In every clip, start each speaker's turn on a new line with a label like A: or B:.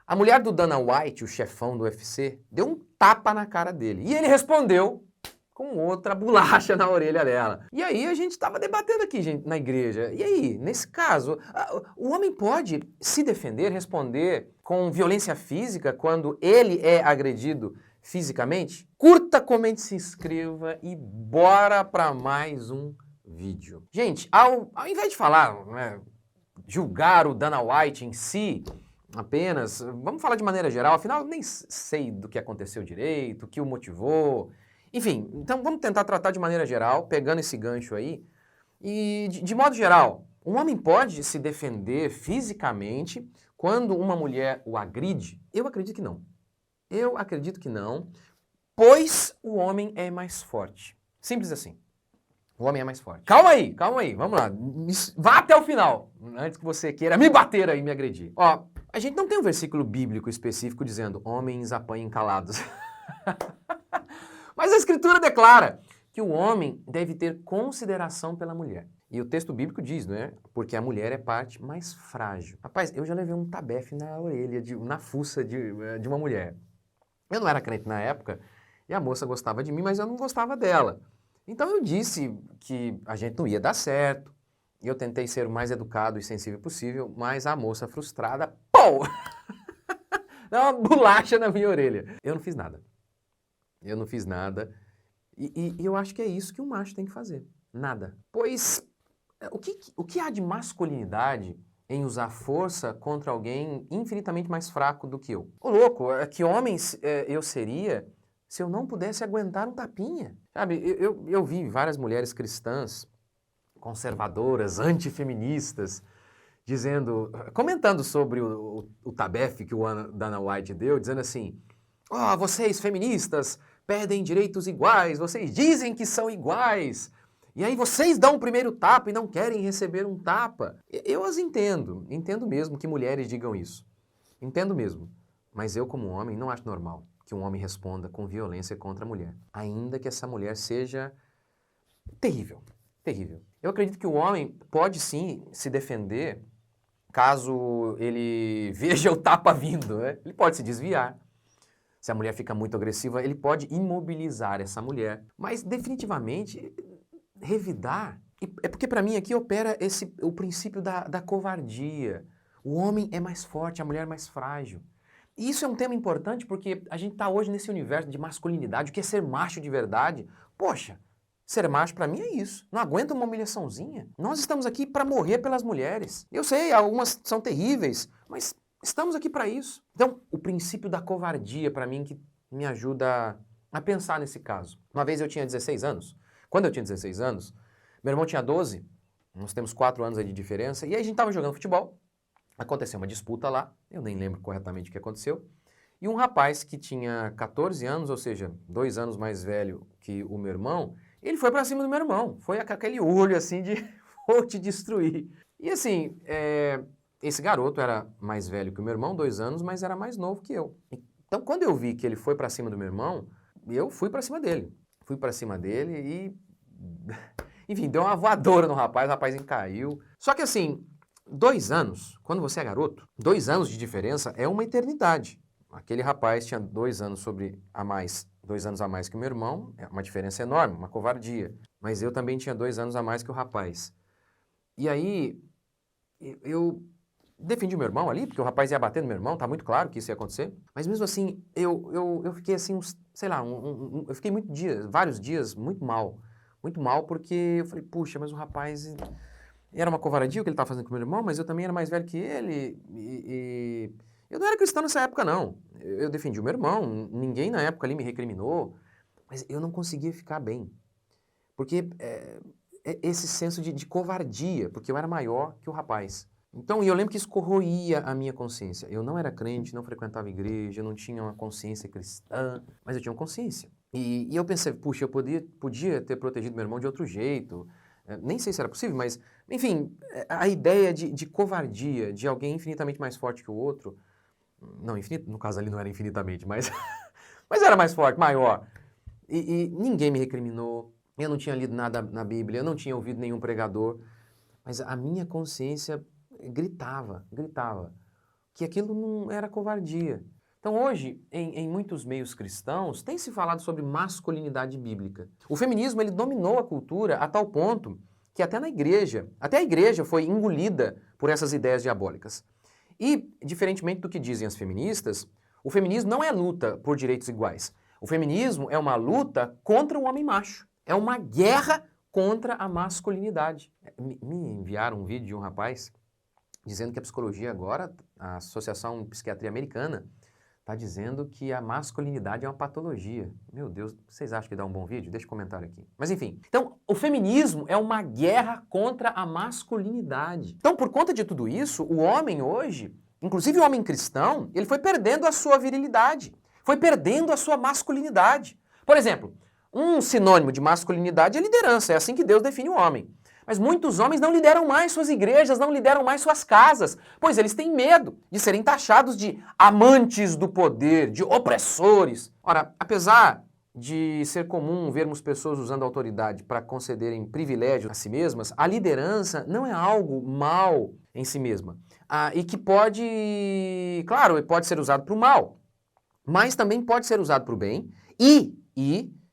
A: A mulher do Dana White, o chefão do UFC, deu um tapa na cara dele. E ele respondeu com outra bolacha na orelha dela. E aí a gente estava debatendo aqui, gente, na igreja. E aí, nesse caso, o homem pode se defender, responder com violência física quando ele é agredido fisicamente? Curta, comente, se inscreva e bora para mais um vídeo. Gente, ao invés de falar, né, julgar o Dana White em si, apenas, vamos falar de maneira geral, afinal eu nem sei do que aconteceu direito, o que o motivou, enfim, então vamos tentar tratar de maneira geral, pegando esse gancho aí, e de modo geral, um homem pode se defender fisicamente quando uma mulher o agride? Eu acredito que não. Eu acredito que não, pois o homem é mais forte. Simples assim. O homem é mais forte. Calma aí, vamos lá. Vá até o final, antes que você queira me bater aí e me agredir. Ó, a gente não tem um versículo bíblico específico dizendo homens apanhem calados. Mas a Escritura declara que o homem deve ter consideração pela mulher. E o texto bíblico diz, não é? Porque a mulher é parte mais frágil. Rapaz, eu já levei um tabefe na orelha, na fuça de uma mulher. Eu não era crente na época e a moça gostava de mim, mas eu não gostava dela. Então eu disse que a gente não ia dar certo, e eu tentei ser o mais educado e sensível possível, mas a moça frustrada, pô! Deu uma bolacha na minha orelha. Eu não fiz nada. Eu não fiz nada. E eu acho que é isso que um macho tem que fazer. Nada. Pois, o que há de masculinidade em usar força contra alguém infinitamente mais fraco do que eu? Ô louco, que homem eu seria se eu não pudesse aguentar um tapinha? Sabe, eu vi várias mulheres cristãs, conservadoras, antifeministas, comentando sobre o tabefe que o Dana White deu, dizendo assim, ó, vocês feministas pedem direitos iguais, vocês dizem que são iguais, e aí vocês dão o primeiro tapa e não querem receber um tapa. Eu as entendo mesmo que mulheres digam isso, entendo mesmo, mas eu como homem não acho normal que um homem responda com violência contra a mulher, ainda que essa mulher seja terrível, terrível. Eu acredito que o homem pode sim se defender caso ele veja o tapa vindo, né? Ele pode se desviar. Se a mulher fica muito agressiva, ele pode imobilizar essa mulher. Mas definitivamente, revidar, é porque para mim aqui opera o princípio da covardia. O homem é mais forte, a mulher é mais frágil. E isso é um tema importante porque a gente está hoje nesse universo de masculinidade, o que é ser macho de verdade. Poxa, ser macho para mim é isso. Não aguenta uma humilhaçãozinha. Nós estamos aqui para morrer pelas mulheres. Eu sei, algumas são terríveis, mas estamos aqui para isso. Então, o princípio da covardia para mim que me ajuda a pensar nesse caso. Uma vez eu tinha 16 anos. Quando eu tinha 16 anos, meu irmão tinha 12. Nós temos 4 anos aí de diferença. E aí a gente estava jogando futebol. Aconteceu uma disputa lá, eu nem lembro corretamente o que aconteceu, e um rapaz que tinha 14 anos, ou seja, 2 anos mais velho que o meu irmão, ele foi pra cima do meu irmão, foi com aquele olho assim de vou te destruir. E assim, esse garoto era mais velho que o meu irmão, 2 anos, mas era mais novo que eu. Então quando eu vi que ele foi pra cima do meu irmão, eu fui pra cima dele. Fui pra cima dele e, enfim, deu uma voadora no rapaz, o rapazinho caiu. Só que assim, 2 anos, quando você é garoto, 2 anos de diferença é uma eternidade. Aquele rapaz tinha 2 anos 2 anos a mais que o meu irmão, é uma diferença enorme, uma covardia. Mas eu também tinha 2 anos a mais que o rapaz. E aí, eu defendi o meu irmão ali, porque o rapaz ia bater no meu irmão, tá muito claro que isso ia acontecer. Mas mesmo assim, eu fiquei assim, sei lá, eu fiquei vários dias muito mal. Muito mal porque eu falei, puxa, mas o rapaz... Era uma covardia o que ele estava fazendo com o meu irmão, mas eu também era mais velho que ele e eu não era cristão nessa época, não. Eu defendi o meu irmão, ninguém na época ali me recriminou, mas eu não conseguia ficar bem. Porque esse senso de covardia, porque eu era maior que o rapaz. Então, e eu lembro que isso corroía a minha consciência. Eu não era crente, não frequentava igreja, eu não tinha uma consciência cristã, mas eu tinha uma consciência. E eu pensei, puxa, eu podia ter protegido meu irmão de outro jeito. Nem sei se era possível, mas, enfim, a ideia de covardia, de alguém infinitamente mais forte que o outro, não, infinito, no caso ali não era infinitamente, mas, mas era mais forte, maior. E ninguém me recriminou, eu não tinha lido nada na Bíblia, eu não tinha ouvido nenhum pregador, mas a minha consciência gritava. que aquilo não era covardia. Então hoje, em muitos meios cristãos, tem se falado sobre masculinidade bíblica. O feminismo ele dominou a cultura a tal ponto que até a igreja foi engolida por essas ideias diabólicas. E, diferentemente do que dizem as feministas, o feminismo não é luta por direitos iguais. O feminismo é uma luta contra o homem macho. É uma guerra contra a masculinidade. Me enviaram um vídeo de um rapaz dizendo que a psicologia agora, a Associação de Psiquiatria Americana, está dizendo que a masculinidade é uma patologia. Meu Deus, vocês acham que dá um bom vídeo? Deixa um comentário aqui. Mas enfim, então o feminismo é uma guerra contra a masculinidade. Então por conta de tudo isso, o homem hoje, inclusive o homem cristão, ele foi perdendo a sua virilidade, foi perdendo a sua masculinidade. Por exemplo, um sinônimo de masculinidade é liderança, é assim que Deus define o homem. Mas muitos homens não lideram mais suas igrejas, não lideram mais suas casas, pois eles têm medo de serem taxados de amantes do poder, de opressores. Ora, apesar de ser comum vermos pessoas usando a autoridade para concederem privilégios a si mesmas, a liderança não é algo mal em si mesma. E que pode ser usado para o mal, mas também pode ser usado para o bem e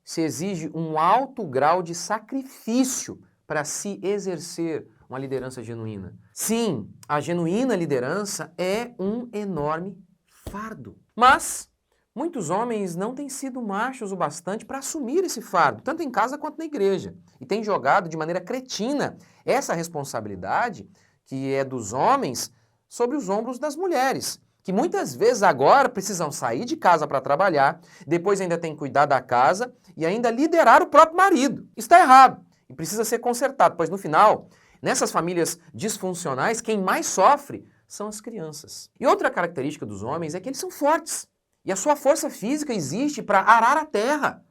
A: se exige um alto grau de sacrifício para se exercer uma liderança genuína. Sim, a genuína liderança é um enorme fardo. Mas muitos homens não têm sido machos o bastante para assumir esse fardo, tanto em casa quanto na igreja, e têm jogado de maneira cretina essa responsabilidade, que é dos homens, sobre os ombros das mulheres, que muitas vezes agora precisam sair de casa para trabalhar, depois ainda tem que cuidar da casa e ainda liderar o próprio marido. Isso está errado. E precisa ser consertado, pois no final, nessas famílias disfuncionais, quem mais sofre são as crianças. E outra característica dos homens é que eles são fortes. E a sua força física existe para arar a terra,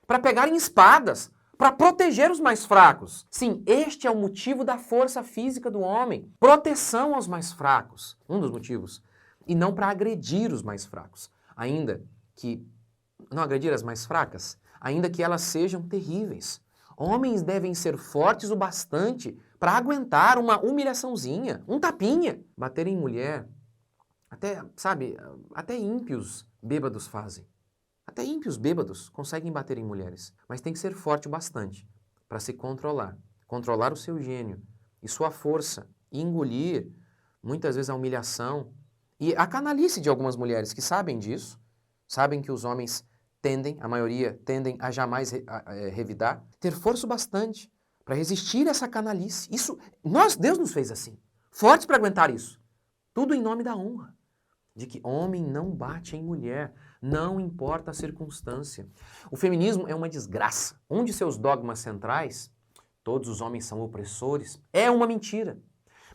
A: para pegarem espadas, para proteger os mais fracos. Sim, este é o motivo da força física do homem. Proteção aos mais fracos, um dos motivos. E não para agredir os mais fracos. Não agredir as mais fracas, ainda que elas sejam terríveis. Homens devem ser fortes o bastante para aguentar uma humilhaçãozinha, um tapinha. Bater em mulher, até ímpios bêbados fazem. Até ímpios bêbados conseguem bater em mulheres. Mas tem que ser forte o bastante para se controlar. Controlar o seu gênio e sua força. E engolir, muitas vezes, a humilhação. E a canalice de algumas mulheres que sabem disso, sabem que os homens a maioria tendem a jamais revidar, ter força bastante para resistir a essa canalice. Deus nos fez assim, fortes para aguentar isso. Tudo em nome da honra, de que homem não bate em mulher, não importa a circunstância. O feminismo é uma desgraça. Um de seus dogmas centrais, todos os homens são opressores, é uma mentira.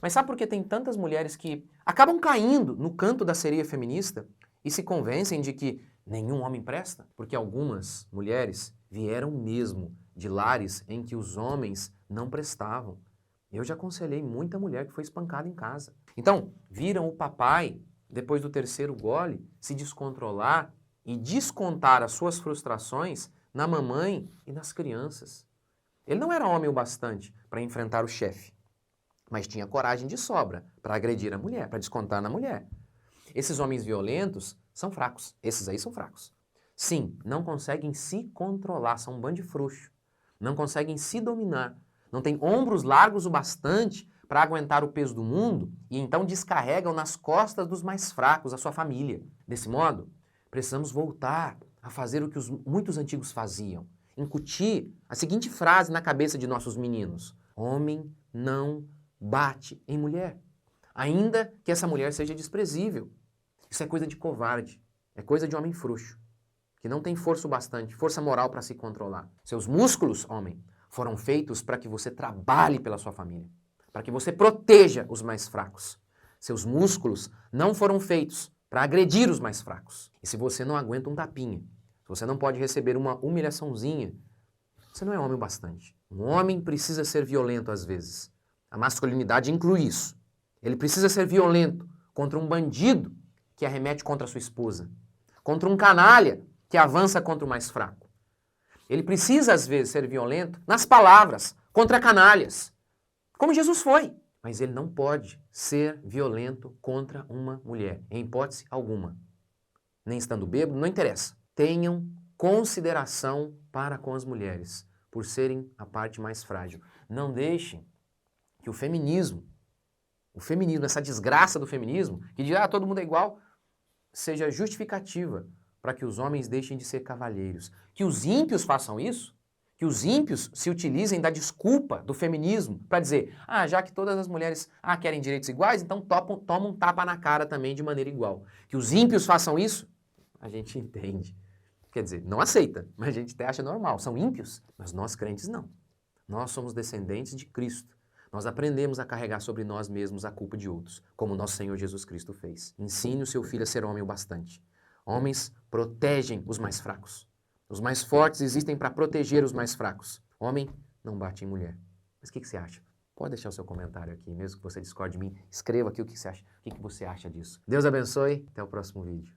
A: Mas sabe por que tem tantas mulheres que acabam caindo no canto da sereia feminista e se convencem de que nenhum homem presta? Porque algumas mulheres vieram mesmo de lares em que os homens não prestavam. Eu já aconselhei muita mulher que foi espancada em casa. Então, viram o papai, depois do terceiro gole, se descontrolar e descontar as suas frustrações na mamãe e nas crianças. Ele não era homem o bastante para enfrentar o chefe, mas tinha coragem de sobra para agredir a mulher, para descontar na mulher. Esses homens violentos são fracos. Esses aí são fracos. Sim, não conseguem se controlar, são um bando de frouxo. Não conseguem se dominar. Não têm ombros largos o bastante para aguentar o peso do mundo e então descarregam nas costas dos mais fracos, a sua família. Desse modo, precisamos voltar a fazer o que os muitos antigos faziam. Incutir a seguinte frase na cabeça de nossos meninos: homem não bate em mulher, ainda que essa mulher seja desprezível. Isso é coisa de covarde, é coisa de homem frouxo, que não tem força o bastante, força moral para se controlar. Seus músculos, homem, foram feitos para que você trabalhe pela sua família, para que você proteja os mais fracos. Seus músculos não foram feitos para agredir os mais fracos. E se você não aguenta um tapinha, se você não pode receber uma humilhaçãozinha, você não é homem o bastante. Um homem precisa ser violento às vezes. A masculinidade inclui isso. Ele precisa ser violento contra um bandido que arremete contra a sua esposa, contra um canalha que avança contra o mais fraco. Ele precisa, às vezes, ser violento nas palavras, contra canalhas, como Jesus foi. mas ele não pode ser violento contra uma mulher, em hipótese alguma. Nem estando bêbado, não interessa. Tenham consideração para com as mulheres, por serem a parte mais frágil. Não deixem que o feminismo, essa desgraça do feminismo, que diz, todo mundo é igual, seja justificativa para que os homens deixem de ser cavalheiros. Que os ímpios façam isso, que os ímpios se utilizem da desculpa do feminismo para dizer, já que todas as mulheres querem direitos iguais, então toma um tapa na cara também de maneira igual. Que os ímpios façam isso, a gente entende. Quer dizer, não aceita, mas a gente até acha normal. São ímpios, mas nós crentes não. Nós somos descendentes de Cristo. Nós aprendemos a carregar sobre nós mesmos a culpa de outros, como nosso Senhor Jesus Cristo fez. Ensine o seu filho a ser homem o bastante. Homens protegem os mais fracos. Os mais fortes existem para proteger os mais fracos. Homem não bate em mulher. Mas o que você acha? Pode deixar o seu comentário aqui, mesmo que você discorde de mim. Escreva aqui o que você acha. O que você acha disso? Deus abençoe. Até o próximo vídeo.